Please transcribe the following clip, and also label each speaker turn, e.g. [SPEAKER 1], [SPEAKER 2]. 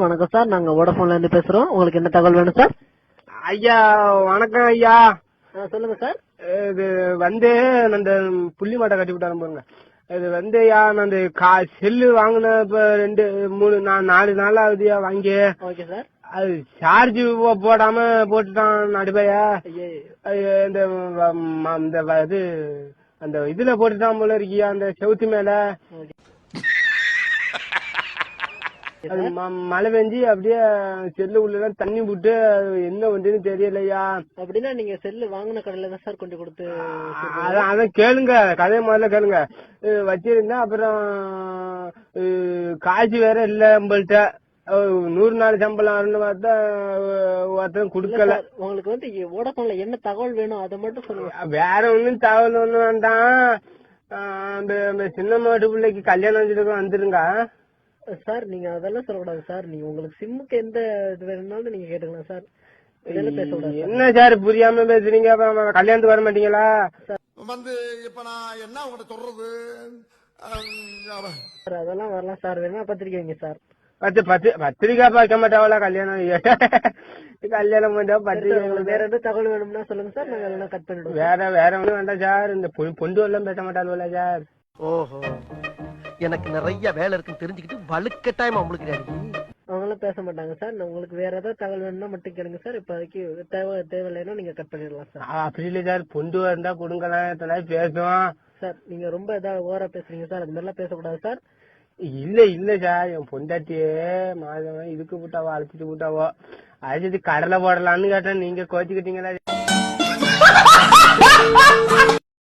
[SPEAKER 1] வணக்கம் சார், நாங்க வோடபோன்ல இருந்து பேசுறோம். உங்களுக்கு என்ன தகவல் வேணும் சார்?
[SPEAKER 2] ஐயா வணக்கம் ஐயா.
[SPEAKER 1] சொல்லுங்க சார்.
[SPEAKER 2] இது வந்து அந்த புள்ளி மாட்டை கட்டி விட்டாரு பாருங்க. இது வந்து நான் அந்த செல்லு வாங்கின இப்ப 4 நாள் ஆகுதுயா வாங்கி.
[SPEAKER 1] Okay sir.
[SPEAKER 2] அது சார்ஜ் போடாம போட்டுட்டான் நடுப்பையா. இது அந்த இதுல போட்டுட்டான் போல இருக்கியா, அந்த செவுத்து மேல. அது மழை பெஞ்சு அப்படியே செல்லு உள்ள தண்ணி விட்டு என்ன வந்துன்னு தெரியலையா.
[SPEAKER 1] அப்படின்னா நீங்க செல்லு வாங்கின கடையில தான் சார் கொண்டு கொடுத்து.
[SPEAKER 2] அதான் கேளுங்க, கதையை முதல்ல கேளுங்க. வச்சிருந்தா அப்புறம் காசு வேற இல்ல நம்மள்ட்ட. 100 நாள் சம்பளம் வரணும் பார்த்தா ஒருத்தரும் குடுக்கல.
[SPEAKER 1] உங்களுக்கு வந்து வோடபோன்ல என்ன தகவல் வேணும் அதை மட்டும் சொல்லுங்க.
[SPEAKER 2] வேற ஒண்ணும் தகவல் ஒண்ணும் வேண்டாம். அந்த சின்ன மாட்டு பிள்ளைக்கு கல்யாணம் வச்சிருக்கோம், வந்துருங்க
[SPEAKER 1] சார். நீங்க அதெல்லாம் சொல்லக்கூடாது சார். நீங்க உங்களுக்கு சிம்முக்கு எந்த இது வேணும்னாலும் நீங்க கேட்டுக்கலாம் சார். இதெல்லாம் பேசக்கூடாது.
[SPEAKER 2] என்ன சார் புரியாம பேசுறீங்க? கல்யாணத்துக்கு வர மாட்டீங்களா?
[SPEAKER 3] வந்து இப்ப நான் என்ன உங்கள்ட்ட சொல்றது?
[SPEAKER 1] அதெல்லாம் வரலாம் சார். வேணா பத்திரிக்கை வைங்க சார்.
[SPEAKER 2] பத்திரிக்கா பார்க்க மாட்டாவளா கல்யாணம்? கல்யாணம் பண்ணா பத்திரிக்கை.
[SPEAKER 1] வேற எந்த தகவல் வேணும்னா சொல்லுங்க சார், நாங்க எல்லாம் கட் பண்ணிடுவோம்.
[SPEAKER 2] வேற ஒண்ணும் வேண்டாம் சார். இந்த பொண்டு எல்லாம் பேச மாட்டாளுவல சார்.
[SPEAKER 4] ஓஹோ, எனக்கு நிறைய வேலை இருக்குன்னு தெரிஞ்சுக்கிட்டு வலுக்கட்டாயமா உங்களுக்கு
[SPEAKER 1] அவங்களாம் பேச மாட்டாங்க சார். உங்களுக்கு வேற ஏதாவது தகவல் வேணும்னா மட்டும் கேளுங்க சார். இப்போதைக்கு தேவையில்லைன்னா நீங்க கட் பண்ணிடலாம் சார்.
[SPEAKER 2] அப்படி இல்ல சார், பொண்டு இருந்தா கொடுங்கலாம் பேசுவோம்
[SPEAKER 1] சார். நீங்க ரொம்ப ஏதாவது ஓவரா பேசுறீங்க சார். அது மாதிரிலாம் பேசக்கூடாது சார்.
[SPEAKER 2] இல்ல சார், என் பொண்டாட்டியே மாதம் இதுக்கு விட்டாவோ அழைச்சிட்டு விட்டாவோ அழைச்சிட்டு கடலை போடலான்னு கேட்டேன். நீங்க கோச்சிக்கிட்டீங்களா?